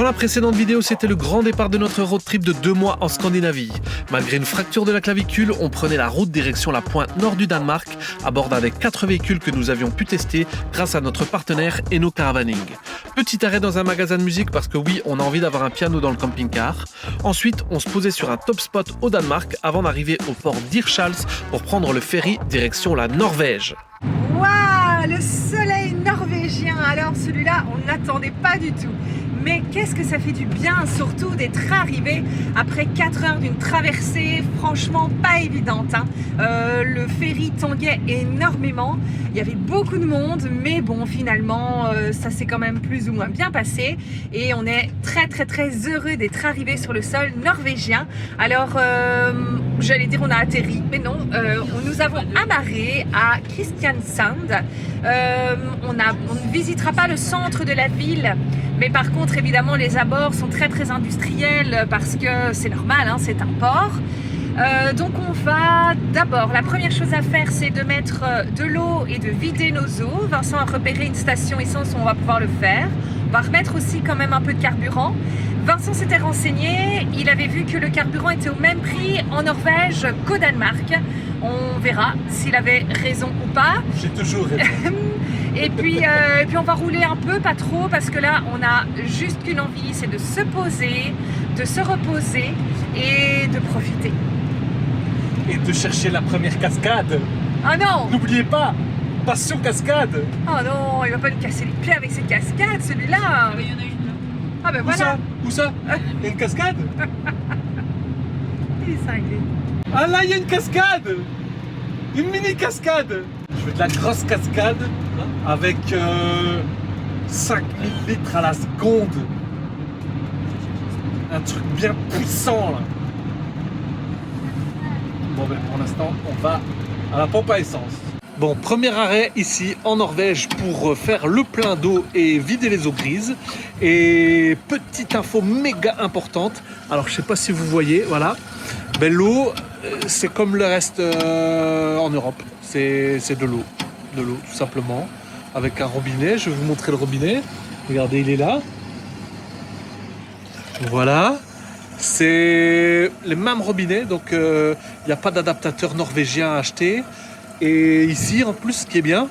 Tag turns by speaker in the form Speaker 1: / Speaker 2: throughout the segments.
Speaker 1: la précédente vidéo, c'était le grand départ de notre road trip de 2 mois en Scandinavie. Malgré une fracture de la clavicule, on prenait la route direction la pointe nord du Danemark, à bord d'un des 4 véhicules que nous avions pu tester grâce à notre partenaire Eno Caravaning. Petit arrêt dans un magasin de musique parce que oui, on a envie d'avoir un piano dans le camping-car. Ensuite, on se posait sur un top spot au Danemark avant d'arriver au port d'Hirtshals pour prendre le ferry direction la Norvège.
Speaker 2: Waouh, le soleil norvégien. Alors celui-là, on n'attendait pas du tout. Mais qu'est-ce que ça fait du bien, surtout d'être arrivé après 4 heures d'une traversée franchement pas évidente. Le ferry tanguait énormément, il y avait beaucoup de monde, mais bon, finalement, ça s'est quand même plus ou moins bien passé. Et on est très heureux d'être arrivé sur le sol norvégien. Alors, j'allais dire on a atterri, mais non, nous avons amarré à Kristiansand. On ne visitera pas le centre de la ville, mais par contre évidemment les abords sont très industriels parce que c'est normal, hein, c'est un port. Donc on va d'abord, la première chose à faire c'est de mettre de l'eau et de vider nos eaux. Vincent a repéré une station essence où on va pouvoir le faire. On va remettre aussi quand même un peu de carburant. Vincent s'était renseigné, il avait vu que le carburant était au même prix en Norvège qu'au Danemark. On verra s'il avait raison ou pas.
Speaker 1: J'ai toujours raison.
Speaker 2: Et puis on va rouler un peu, pas trop, parce que là, on a juste qu'une envie, c'est de se poser, de se reposer et de profiter.
Speaker 1: Et de chercher la première cascade.
Speaker 2: Ah non!
Speaker 1: N'oubliez pas, passion cascade.
Speaker 2: Oh non, il va pas nous casser les pieds avec cette cascade, celui-là.
Speaker 3: Ah oui, il y en a une là.
Speaker 2: Ah ben voilà.
Speaker 1: Où ça? Il y a une cascade?
Speaker 2: Il est cinglé.
Speaker 1: Ah là, il y a une cascade! Une mini cascade! Je veux de la grosse cascade avec 5000 litres à la seconde. Un truc bien puissant là. Bon ben pour l'instant on va à la pompe à essence. Bon, premier arrêt ici en Norvège pour faire le plein d'eau et vider les eaux grises. Et petite info méga importante, alors je sais pas si vous voyez, voilà, ben, l'eau c'est comme le reste en Europe, c'est de l'eau tout simplement, avec un robinet. Je vais vous montrer le robinet, regardez il est là, voilà. C'est les mêmes robinets, donc il n'y a pas d'adaptateur norvégien à acheter. Et ici, en plus, ce qui est bien,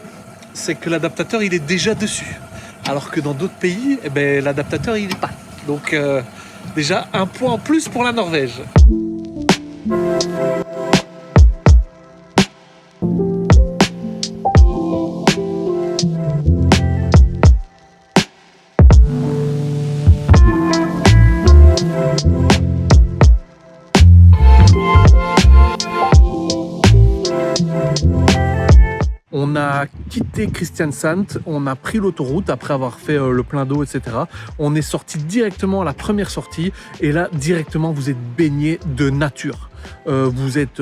Speaker 1: c'est que l'adaptateur, il est déjà dessus. Alors que dans d'autres pays, eh ben, l'adaptateur, il n'est pas. Donc déjà, un point en plus pour la Norvège. On a quitté Kristiansand, on a pris l'autoroute après avoir fait le plein d'eau, etc. On est sorti directement à la première sortie et là, directement, vous êtes baigné de nature. Vous êtes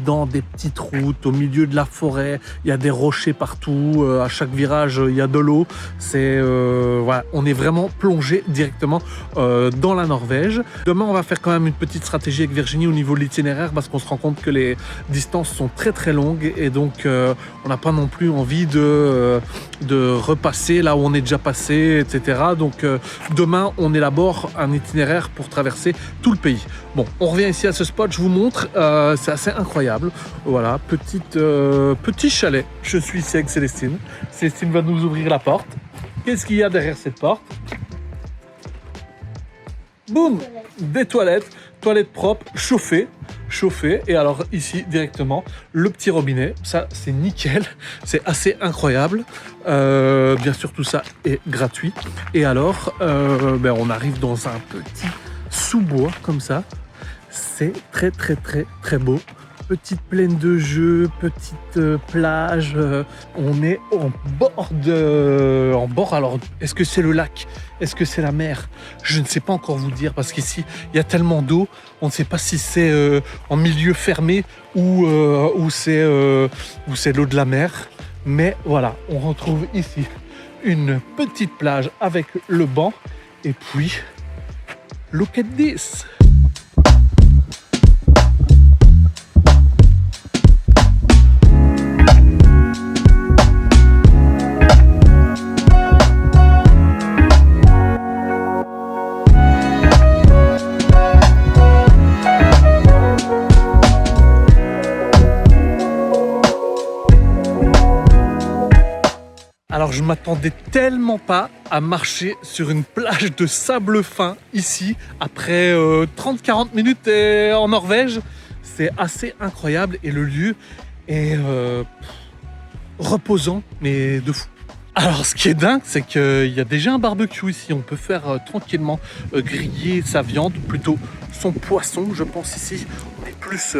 Speaker 1: dans des petites routes au milieu de la forêt, il y a des rochers partout, à chaque virage il y a de l'eau. Voilà, on est vraiment plongé directement dans la Norvège. Demain on va faire quand même une petite stratégie avec Virginie au niveau de l'itinéraire parce qu'on se rend compte que les distances sont très longues et donc on n'a pas non plus envie de repasser là où on est déjà passé, etc. Donc demain on élabore un itinéraire pour traverser tout le pays. Bon, on revient ici à ce spot, je vous montre, c'est assez incroyable. Voilà, petit chalet. Je suis ici avec Célestine. Célestine va nous ouvrir la porte. Qu'est-ce qu'il y a derrière cette porte? Boum! Des toilettes propres, chauffées. Et alors ici directement le petit robinet, ça c'est nickel, c'est assez incroyable. Bien sûr tout ça est gratuit. Et alors on arrive dans un petit sous-bois comme ça. C'est très beau. Petite plaine de jeux, petite plage. On est en bord. Alors, est-ce que c'est le lac? Est-ce que c'est la mer? Je ne sais pas encore vous dire parce qu'ici, il y a tellement d'eau. On ne sait pas si c'est en milieu fermé ou c'est l'eau de la mer. Mais voilà, on retrouve ici une petite plage avec le banc. Et puis, look at this! m'attendais tellement pas à marcher sur une plage de sable fin ici, après 30-40 minutes en Norvège. C'est assez incroyable et le lieu est reposant, mais de fou. Alors, ce qui est dingue, c'est qu'il y a déjà un barbecue ici. On peut faire tranquillement griller sa viande, plutôt son poisson, je pense ici. On est plus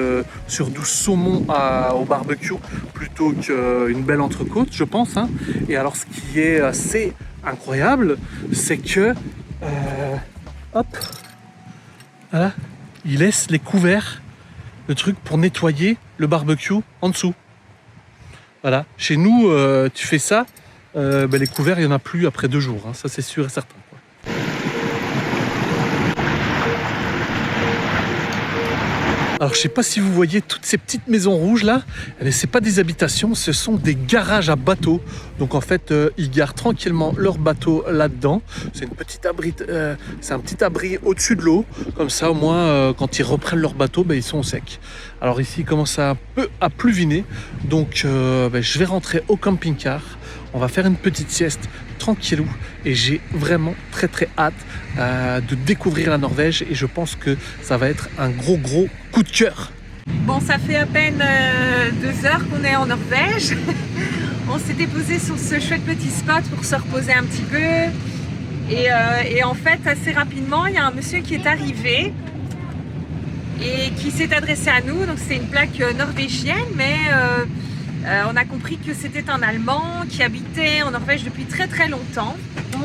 Speaker 1: sur du saumon au barbecue plutôt qu'une belle entrecôte, je pense. Hein. Et alors, ce qui est assez incroyable, c'est que... hop, voilà, il laisse les couverts, le truc pour nettoyer le barbecue en dessous. Voilà, chez nous, tu fais ça, les couverts, il n'y en a plus après 2 jours, hein. Ça c'est sûr et certain. Quoi. Alors je sais pas si vous voyez toutes ces petites maisons rouges là, mais c'est pas des habitations, ce sont des garages à bateaux. Donc en fait ils garent tranquillement leur bateau là-dedans. C'est un petit abri au-dessus de l'eau, comme ça au moins quand ils reprennent leur bateau, ils sont au sec. Alors ici il commence un peu à pluviner, donc je vais rentrer au camping-car. On va faire une petite sieste tranquillou et j'ai vraiment très hâte de découvrir la Norvège et je pense que ça va être un gros coup de cœur.
Speaker 2: Bon, ça fait à peine 2 heures qu'on est en Norvège. On s'était posé sur ce chouette petit spot pour se reposer un petit peu. Et en fait, assez rapidement, il y a un monsieur qui est arrivé et qui s'est adressé à nous. Donc c'est une plaque norvégienne, mais on a compris que c'était un Allemand qui habitait en Norvège depuis très longtemps.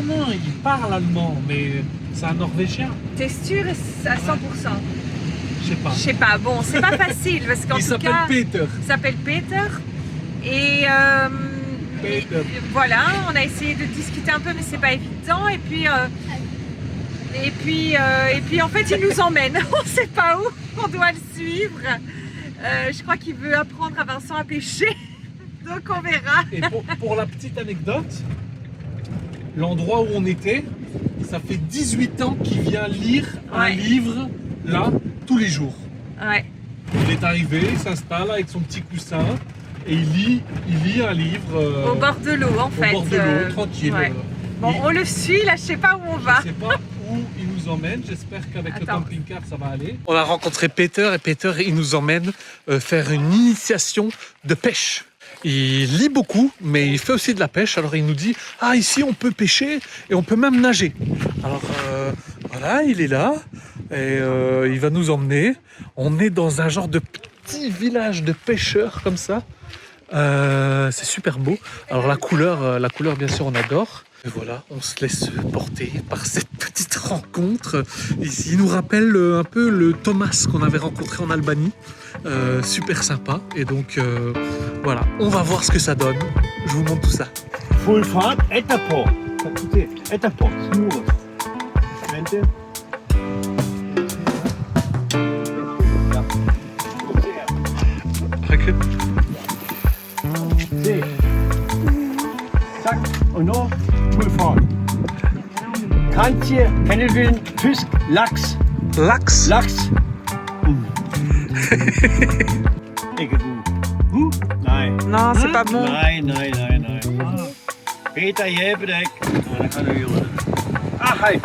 Speaker 1: Non, il parle allemand, mais c'est un Norvégien.
Speaker 2: T'es sûr à 100%?
Speaker 1: Je
Speaker 2: sais pas, bon, c'est pas facile parce qu'en tout cas...
Speaker 1: Peter.
Speaker 2: Il s'appelle Peter. Et voilà, on a essayé de discuter un peu, mais c'est pas évident. Et puis en fait, il nous emmène. On sait pas où, on doit le suivre. Je crois qu'il veut apprendre à Vincent à pêcher. Donc on verra.
Speaker 1: Et pour la petite anecdote, l'endroit où on était, ça fait 18 ans qu'il vient lire un livre là tous les jours.
Speaker 2: Ouais.
Speaker 1: Il est arrivé, il s'installe avec son petit coussin et il lit un livre
Speaker 2: au bord de l'eau en fait.
Speaker 1: Au bord de l'eau, tranquille.
Speaker 2: Ouais. Bon, on le suit, là je sais pas où on va.
Speaker 1: Je sais pas où il nous emmène, j'espère qu'avec le camping-car ça va aller. On a rencontré Peter et Peter il nous emmène faire une initiation de pêche. Il lit beaucoup, mais il fait aussi de la pêche. Alors il nous dit, ici on peut pêcher et on peut même nager. Alors voilà, il est là et il va nous emmener. On est dans un genre de petit village de pêcheurs comme ça. C'est super beau. Alors la couleur bien sûr on adore. Et voilà, on se laisse porter par cette petite rencontre. Ici, il nous rappelle un peu le Thomas qu'on avait rencontré en Albanie. Super sympa. Et donc, voilà, on va voir ce que ça donne. Je vous montre tout ça.
Speaker 3: Full fart, etapå. Etapå, smooth. Vente.
Speaker 1: Recule.
Speaker 3: Se. Zack. Und noch full fart. Krantje, Kennelwillen, Fisk, Lachs.
Speaker 1: Lachs.
Speaker 3: Lachs. Ikke gut. Nein.
Speaker 2: Non, c'est pas bon.
Speaker 3: Nein. Peter, hjælpe dig. Der kan du hjælpe. Hej.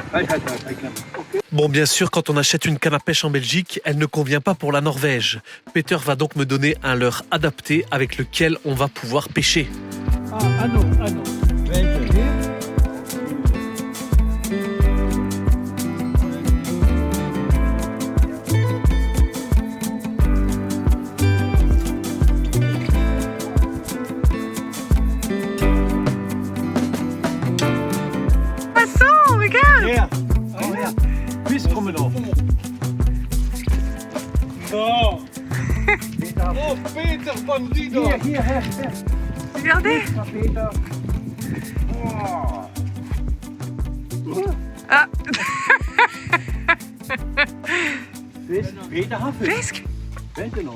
Speaker 1: Bon, bien sûr, quand on achète une canne à pêche en Belgique, elle ne convient pas pour la Norvège. Peter va donc me donner un leurre adapté avec lequel on va pouvoir pêcher.
Speaker 3: Non. Welche? Hier?
Speaker 2: Vincent, regarde.
Speaker 3: Her. Fisk kommer då.
Speaker 1: Oh, Peter Bandido!
Speaker 3: Her.
Speaker 2: Regardez.
Speaker 3: Peter.
Speaker 2: Ah,
Speaker 3: Fisk. Peter har fisk.
Speaker 2: fisk.
Speaker 3: Vente nu.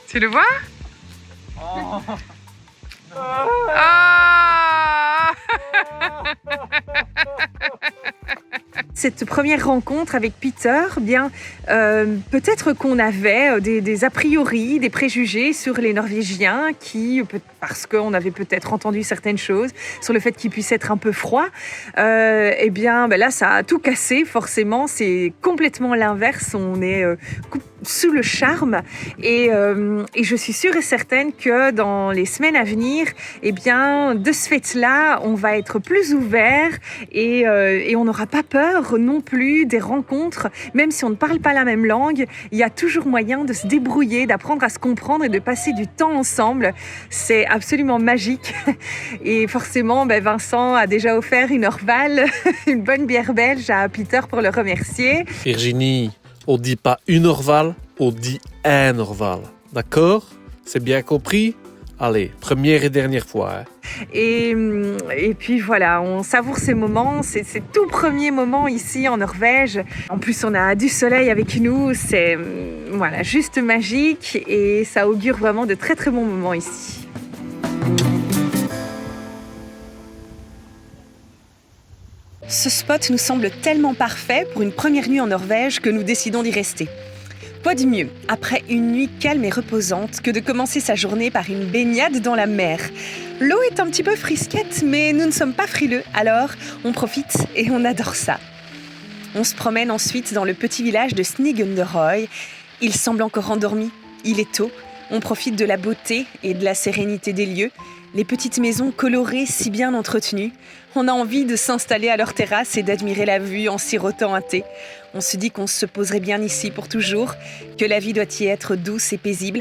Speaker 2: Tu le vois? Ah. cette première rencontre avec Peter, bien, peut-être qu'on avait des a priori, des préjugés sur les Norvégiens parce qu'on avait peut-être entendu certaines choses sur le fait qu'ils puissent être un peu froids. Eh bien, là, ça a tout cassé, forcément. C'est complètement l'inverse. On est sous le charme et je suis sûre et certaine que dans les semaines à venir, eh bien, de ce fait-là, on va être plus ouvert et on n'aura pas peur non plus des rencontres. Même si on ne parle pas la même langue, il y a toujours moyen de se débrouiller, d'apprendre à se comprendre et de passer du temps ensemble. C'est absolument magique. Et forcément, Vincent a déjà offert une Orval, une bonne bière belge à Peter pour le remercier.
Speaker 4: Virginie, on dit pas une Orval, on dit un Orval. D'accord? C'est bien compris? Allez, première et dernière fois. Hein.
Speaker 2: Et puis voilà, on savoure ces moments, ces tout premiers moments ici en Norvège. En plus, on a du soleil avec nous, c'est voilà, juste magique et ça augure vraiment de très très bons moments ici. Ce spot nous semble tellement parfait pour une première nuit en Norvège que nous décidons d'y rester. Quoi de mieux, après une nuit calme et reposante, que de commencer sa journée par une baignade dans la mer. L'eau est un petit peu frisquette, mais nous ne sommes pas frileux, alors on profite et on adore ça. On se promène ensuite dans le petit village de Snigunderøy. Il semble encore endormi, il est tôt. On profite de la beauté et de la sérénité des lieux. Les petites maisons colorées si bien entretenues. On a envie de s'installer à leur terrasse et d'admirer la vue en sirotant un thé. On se dit qu'on se poserait bien ici pour toujours, que la vie doit y être douce et paisible.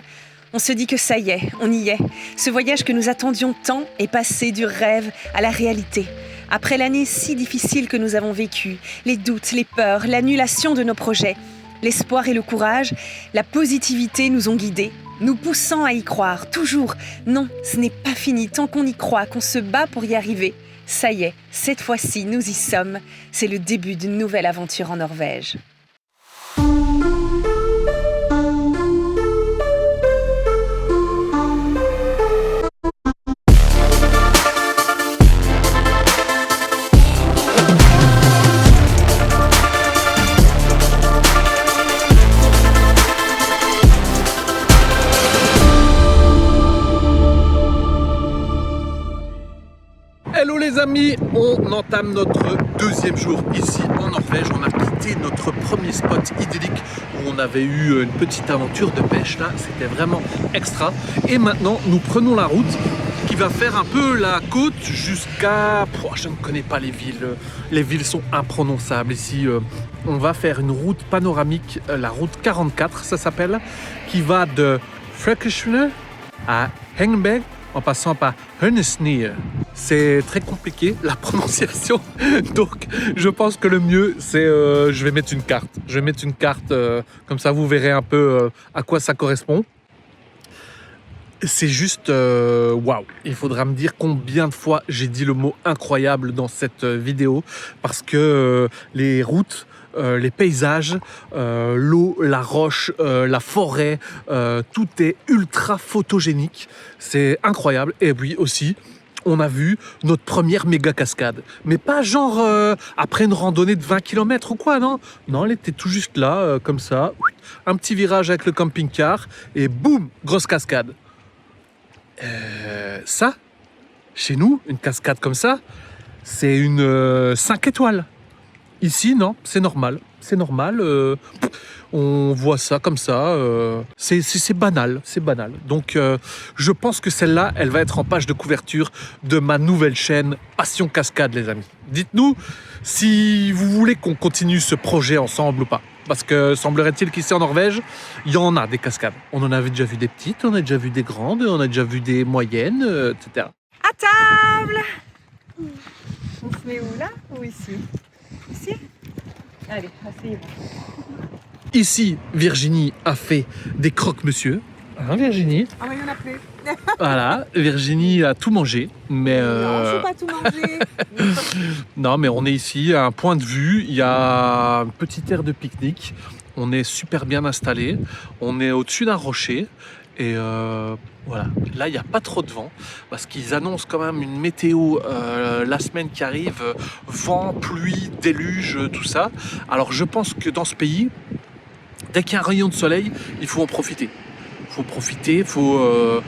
Speaker 2: On se dit que ça y est, on y est. Ce voyage que nous attendions tant est passé du rêve à la réalité. Après l'année si difficile que nous avons vécue, les doutes, les peurs, l'annulation de nos projets, l'espoir et le courage, la positivité nous ont guidés, nous poussant à y croire, toujours. Non, ce n'est pas fini tant qu'on y croit, qu'on se bat pour y arriver. Ça y est, cette fois-ci, nous y sommes. C'est le début d'une nouvelle aventure en Norvège.
Speaker 1: Hello les amis, on entame notre deuxième jour ici en Norvège. On a quitté notre premier spot idyllique où on avait eu une petite aventure de pêche là, c'était vraiment extra. Et maintenant nous prenons la route qui va faire un peu la côte jusqu'à... je ne connais pas les villes sont imprononçables ici. On va faire une route panoramique, la route 44 ça s'appelle, qui va de Frekesjø à Hengebæk en passant par Hønesnø. C'est très compliqué la prononciation, donc je pense que le mieux c'est je vais mettre une carte. Je vais mettre une carte comme ça vous verrez un peu à quoi ça correspond. C'est juste waouh. Il faudra me dire combien de fois j'ai dit le mot incroyable dans cette vidéo parce que les routes, les paysages, l'eau, la roche, la forêt, tout est ultra photogénique. C'est incroyable. Et puis aussi, on a vu notre première méga cascade. Mais pas genre après une randonnée de 20 km ou quoi, non. Non, elle était tout juste là, comme ça. Un petit virage avec le camping-car et boum, grosse cascade. Ça, chez nous, une cascade comme ça, c'est une 5 étoiles. Ici, non, c'est normal. C'est normal. On voit ça comme ça. C'est banal. C'est banal. Donc, je pense que celle-là, elle va être en page de couverture de ma nouvelle chaîne Passion Cascade, les amis. Dites-nous si vous voulez qu'on continue ce projet ensemble ou pas. Parce que semblerait-il qu'ici en Norvège, il y en a des cascades. On en avait déjà vu des petites, on a déjà vu des grandes, on a déjà vu des moyennes, etc.
Speaker 2: À table! On se met où, là ou ici? Ici? Allez, asseyez-vous.
Speaker 1: Ici, Virginie a fait des croque-monsieur. Hein, Virginie?
Speaker 2: Ah oui, il y en a plus.
Speaker 1: Voilà, Virginie a tout mangé, mais...
Speaker 2: Non, je ne peux pas tout manger.
Speaker 1: Non, mais on est ici à un point de vue, il y a un petit aire de pique-nique, on est super bien installé, on est au-dessus d'un rocher, et voilà, là il n'y a pas trop de vent, parce qu'ils annoncent quand même une météo la semaine qui arrive, vent, pluie, déluge, tout ça. Alors je pense que dans ce pays, dès qu'il y a un rayon de soleil, il faut en profiter. Il faut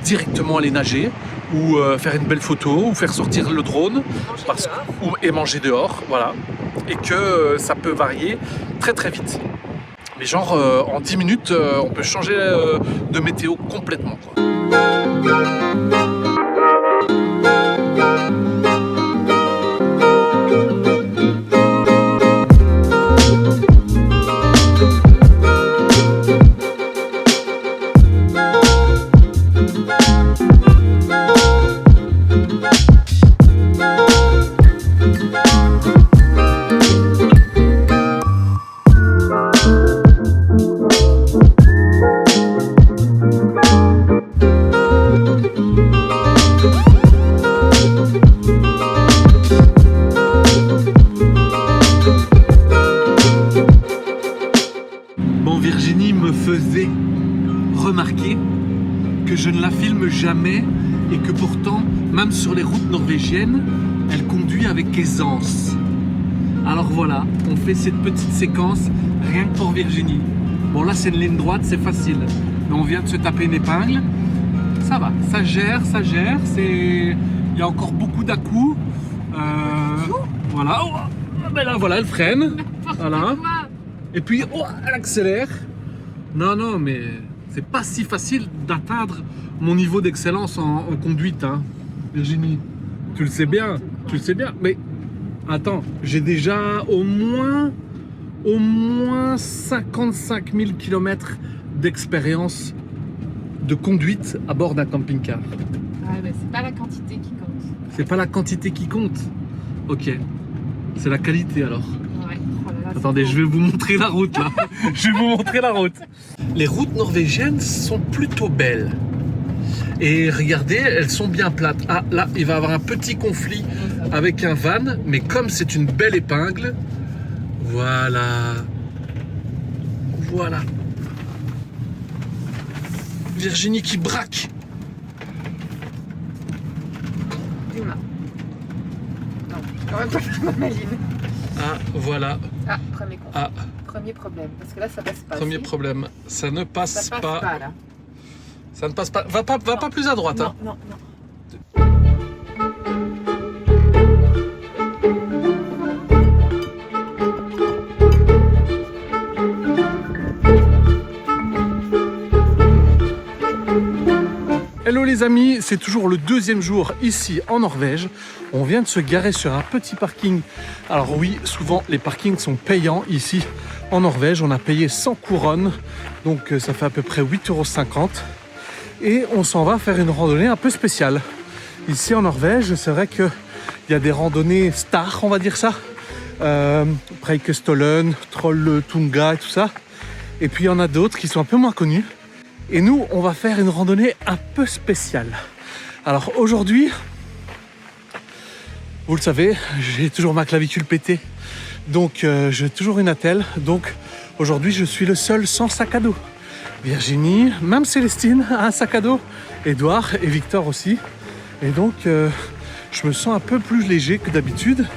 Speaker 1: directement aller nager ou faire une belle photo ou faire sortir le drone et manger dehors, voilà. Et que ça peut varier très très vite. Mais genre en 10 minutes, on peut changer de météo complètement, quoi. Virginie me faisait remarquer que je ne la filme jamais et que pourtant, même sur les routes norvégiennes, elle conduit avec aisance. Alors voilà, on fait cette petite séquence rien que pour Virginie. Bon là c'est une ligne droite, c'est facile. Mais on vient de se taper une épingle. Ça va, ça gère, il y a encore beaucoup d'à-coups. Voilà, oh, ben là voilà, elle freine. Voilà. Et puis, oh, elle accélère. Non, mais c'est pas si facile d'atteindre mon niveau d'excellence en conduite, hein, Virginie. Tu le sais bien. Mais attends, j'ai déjà au moins 55 000 km d'expérience de conduite à bord d'un camping-car.
Speaker 2: Ah, bah, c'est pas la quantité qui compte.
Speaker 1: C'est pas la quantité qui compte. Ok. C'est la qualité alors.
Speaker 2: Ouais. Oh là là,
Speaker 1: Attendez, je vais vous montrer la route là. Je vais vous montrer la route. Les routes norvégiennes sont plutôt belles. Et regardez, elles sont bien plates. Ah, là, il va y avoir un petit conflit avec un van. Mais comme c'est une belle épingle, voilà. Voilà. Virginie qui braque.
Speaker 2: Dis-moi. Non, quand même pas faire ma maline.
Speaker 1: Ah, voilà.
Speaker 2: Ah, premier conflit.
Speaker 1: Ah,
Speaker 2: Premier problème, parce que là ça passe pas.
Speaker 1: premier
Speaker 2: si.
Speaker 1: problème. Ça ne passe,
Speaker 2: Ça passe pas là.
Speaker 1: Ça ne passe pas. Va pas plus à droite. Hein.
Speaker 2: Non.
Speaker 1: Hello les amis, c'est toujours le deuxième jour ici en Norvège. On vient de se garer sur un petit parking. Alors oui, souvent les parkings sont payants ici en Norvège. On a payé 100 couronnes, donc ça fait à peu près 8,50 €. Et on s'en va faire une randonnée un peu spéciale. Ici en Norvège, c'est vrai qu'il y a des randonnées stars, on va dire ça. Preikestolen, Trolltunga et tout ça. Et puis il y en a d'autres qui sont un peu moins connus. Et nous, on va faire une randonnée un peu spéciale. Alors aujourd'hui, vous le savez, j'ai toujours ma clavicule pétée. Donc j'ai toujours une attelle. Donc aujourd'hui, je suis le seul sans sac à dos. Virginie, même Célestine a un sac à dos. Édouard et Victor aussi. Et donc je me sens un peu plus léger que d'habitude.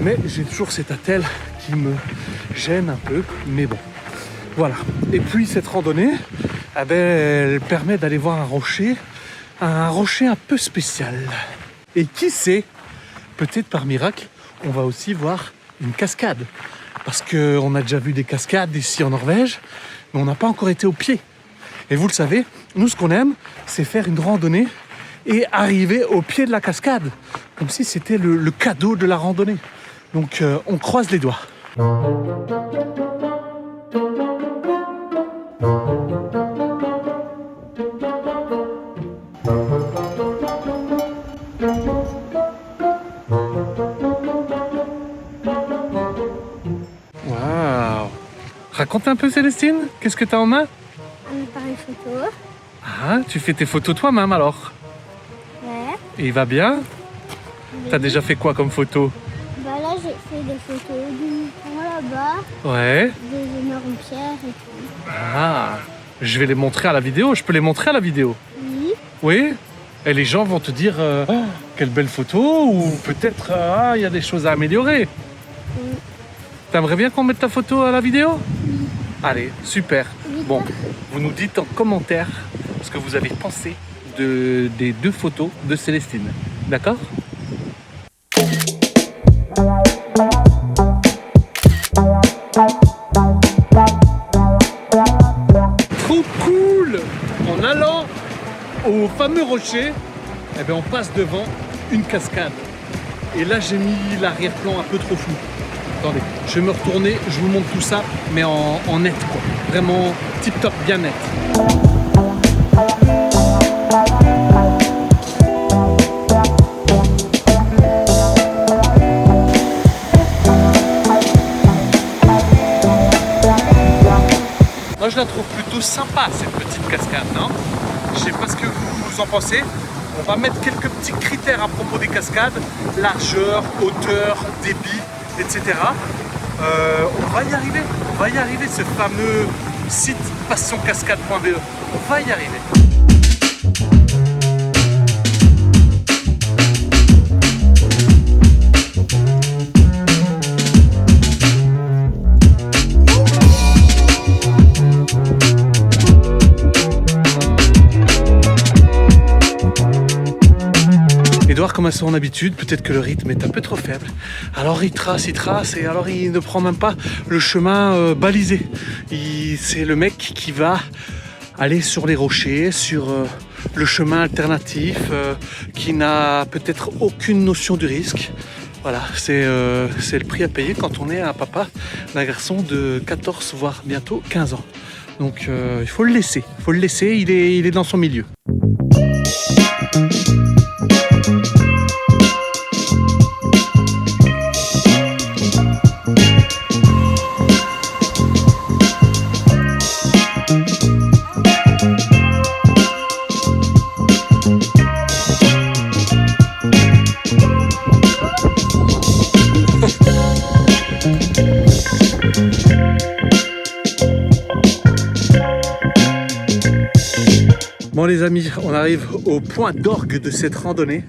Speaker 1: Mais j'ai toujours cette attelle qui me gêne un peu. Mais bon, voilà. Et puis cette randonnée, eh ben, elle permet d'aller voir un rocher un peu spécial. Et qui sait, peut-être par miracle, on va aussi voir une cascade. Parce qu'on a déjà vu des cascades ici en Norvège, mais on n'a pas encore été au pied. Et vous le savez, nous ce qu'on aime, c'est faire une randonnée et arriver au pied de la cascade. Comme si c'était le cadeau de la randonnée. Donc on croise les doigts. Raconte un peu Célestine, qu'est-ce que tu as en main?
Speaker 5: Un appareil photo.
Speaker 1: Ah, tu fais tes photos toi-même alors?
Speaker 5: Ouais.
Speaker 1: Et il va bien?
Speaker 5: Oui.
Speaker 1: T'as déjà fait quoi comme photo?
Speaker 5: Bah là j'ai fait des photos du pont là-bas,
Speaker 1: Ouais.
Speaker 5: des énormes pierres et tout.
Speaker 1: Ah, je vais les montrer à la vidéo, je peux les montrer à la vidéo?
Speaker 5: Oui.
Speaker 1: Oui? Et les gens vont te dire, oh, quelle belle photo, ou peut-être il y a des choses à améliorer.
Speaker 5: Oui.
Speaker 1: T'aimerais bien qu'on mette ta photo à la vidéo? Allez, super.
Speaker 5: Oui.
Speaker 1: Bon, vous nous dites en commentaire ce que vous avez pensé des 2 photos de Célestine. D'accord? Trop cool! En allant au fameux rocher, eh bien, on passe devant une cascade. Et là, j'ai mis l'arrière-plan un peu trop flou. Attendez, je vais me retourner, je vous montre tout ça, mais en net, quoi. Vraiment tip-top, bien net. Moi, je la trouve plutôt sympa, cette petite cascade, non? Je sais pas ce que vous en pensez. On va mettre quelques petits critères à propos des cascades. Largeur, hauteur, débit, etc. On va y arriver, ce fameux site passioncascade.be. On va y arriver. Edouard, comme à son habitude, peut-être que le rythme est un peu trop faible. Alors il trace, et alors il ne prend même pas le chemin balisé. C'est le mec qui va aller sur les rochers, sur le chemin alternatif, qui n'a peut-être aucune notion du risque. Voilà, c'est le prix à payer quand on est un papa d'un garçon de 14, voire bientôt 15 ans. Donc il faut le laisser, il est dans son milieu. Bon les amis, on arrive au point d'orgue de cette randonnée.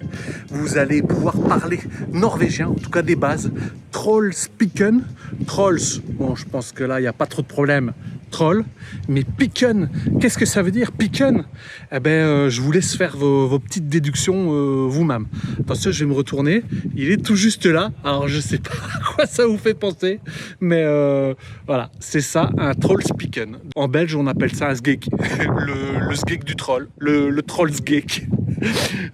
Speaker 1: Vous allez pouvoir parler norvégien, en tout cas des bases. Trollspiken, trolls, bon je pense que là il n'y a pas trop de problème. Troll, mais piken, qu'est-ce que ça veut dire piken? Eh ben je vous laisse faire vos petites déductions vous-même. Attention, je vais me retourner, il est tout juste là, alors je sais pas à quoi ça vous fait penser, mais voilà, c'est ça, un trollspiken. En belge on appelle ça un sgeek, le sgeek du troll, le troll sgeek.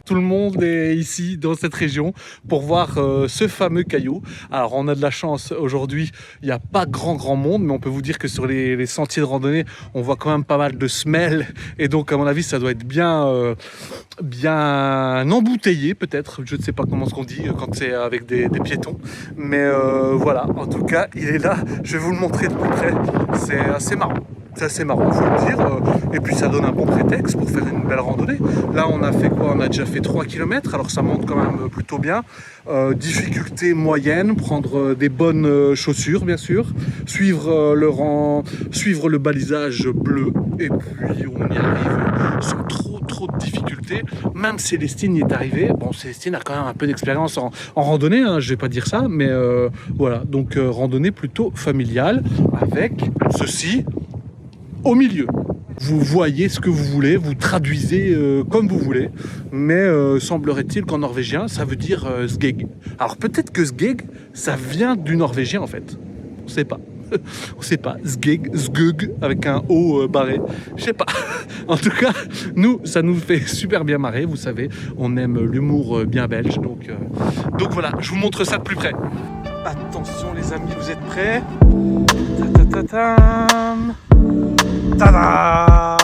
Speaker 1: Tout le monde est ici dans cette région pour voir ce fameux caillou. Alors on a de la chance aujourd'hui, il n'y a pas grand monde, mais on peut vous dire que sur les sentiers de randonnée, on voit quand même pas mal de semelles, et donc à mon avis ça doit être bien embouteillé peut-être, je ne sais pas comment ce qu'on dit quand c'est avec des piétons, mais voilà, en tout cas il est là, je vais vous le montrer de plus près, c'est assez marrant. C'est assez marrant, faut le dire, et puis ça donne un bon prétexte pour faire une belle randonnée. Là on a fait quoi? On a déjà fait 3 km, alors ça monte quand même plutôt bien. Difficulté moyenne, prendre des bonnes chaussures bien sûr, suivre le rang, suivre le balisage bleu, et puis on y arrive sans trop de difficultés. Même Célestine y est arrivée. Bon, Célestine a quand même un peu d'expérience en randonnée, hein, je vais pas dire ça, mais voilà, donc randonnée plutôt familiale, avec ceci au milieu. Vous voyez ce que vous voulez, vous traduisez comme vous voulez, mais semblerait-il qu'en norvégien, ça veut dire sgeg. Alors peut-être que sgeg, ça vient du norvégien en fait. On sait pas. On sait pas. Sgeg, sgug, avec un O barré. Je sais pas. En tout cas, nous, ça nous fait super bien marrer. Vous savez, on aime l'humour bien belge. Donc voilà, je vous montre ça de plus près. Attention les amis, vous êtes prêts? Ta-ta-ta-tam. Tadam!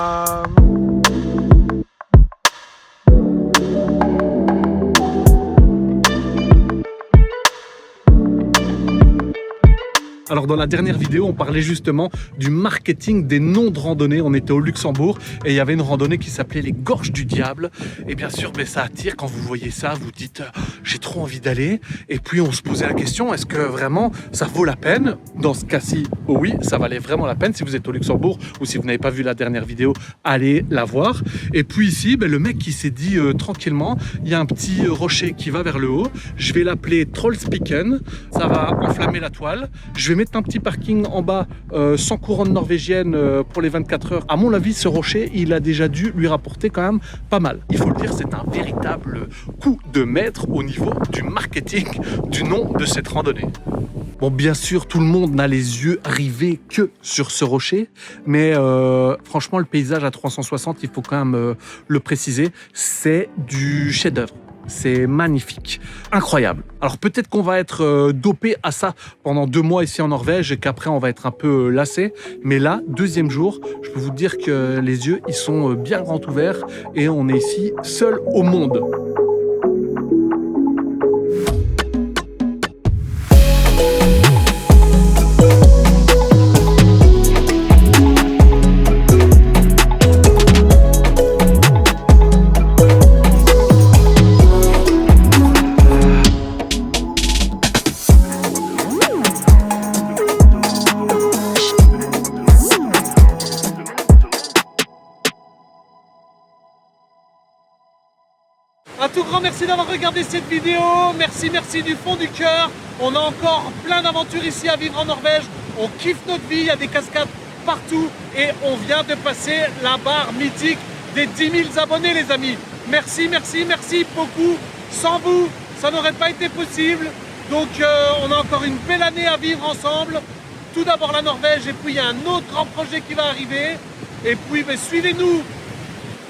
Speaker 1: Alors dans la dernière vidéo, on parlait justement du marketing des noms de randonnées. On était au Luxembourg et il y avait une randonnée qui s'appelait les Gorges du Diable. Et bien sûr, ça attire. Quand vous voyez ça, vous dites j'ai trop envie d'aller. Et puis on se posait la question, est-ce que vraiment ça vaut la peine? Dans ce cas-ci, oui, ça valait vraiment la peine. Si vous êtes au Luxembourg ou si vous n'avez pas vu la dernière vidéo, allez la voir. Et puis ici, le mec qui s'est dit tranquillement, il y a un petit rocher qui va vers le haut. Je vais l'appeler Trollspiken. Ça va enflammer la toile. Je vais mettre un petit parking en bas sans couronne norvégienne pour les 24 heures. À mon avis, ce rocher, il a déjà dû lui rapporter quand même pas mal. Il faut le dire, c'est un véritable coup de maître au niveau du marketing du nom de cette randonnée. Bon, bien sûr, tout le monde n'a les yeux rivés que sur ce rocher, mais franchement, le paysage à 360, il faut quand même le préciser, c'est du chef-d'œuvre. C'est magnifique, incroyable. Alors peut-être qu'on va être dopé à ça pendant 2 mois ici en Norvège et qu'après on va être un peu lassé. Mais là, 2e jour, je peux vous dire que les yeux, ils sont bien grands ouverts et on est ici seul au monde.
Speaker 4: Un tout grand merci d'avoir regardé cette vidéo. Merci du fond du cœur. On a encore plein d'aventures ici à vivre en Norvège. On kiffe notre vie, il y a des cascades partout. Et on vient de passer la barre mythique des 10 000 abonnés, les amis. Merci beaucoup. Sans vous, ça n'aurait pas été possible. Donc on a encore une belle année à vivre ensemble. Tout d'abord la Norvège et puis il y a un autre grand projet qui va arriver. Et puis suivez-nous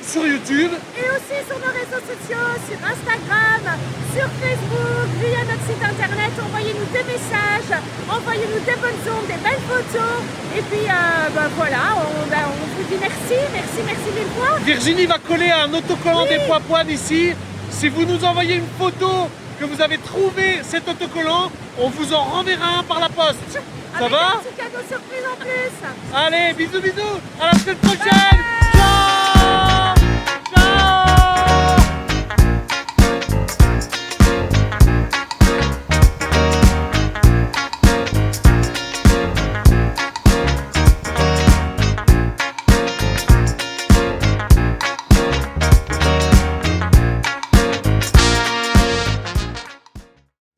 Speaker 4: sur YouTube.
Speaker 2: Et aussi sur nos réseaux sociaux, sur Instagram, sur Facebook, via notre site internet. Envoyez-nous des messages, envoyez-nous des bonnes ondes, des belles photos. Et puis voilà, on vous dit merci mille fois.
Speaker 4: Virginie va coller un autocollant des Poipoines ici. Si vous nous envoyez une photo que vous avez trouvé cet autocollant, on vous en renverra un par la poste. Ça
Speaker 2: Avec
Speaker 4: va?
Speaker 2: un petit cadeau surprise en plus.
Speaker 4: Allez, bisous, à la semaine prochaine.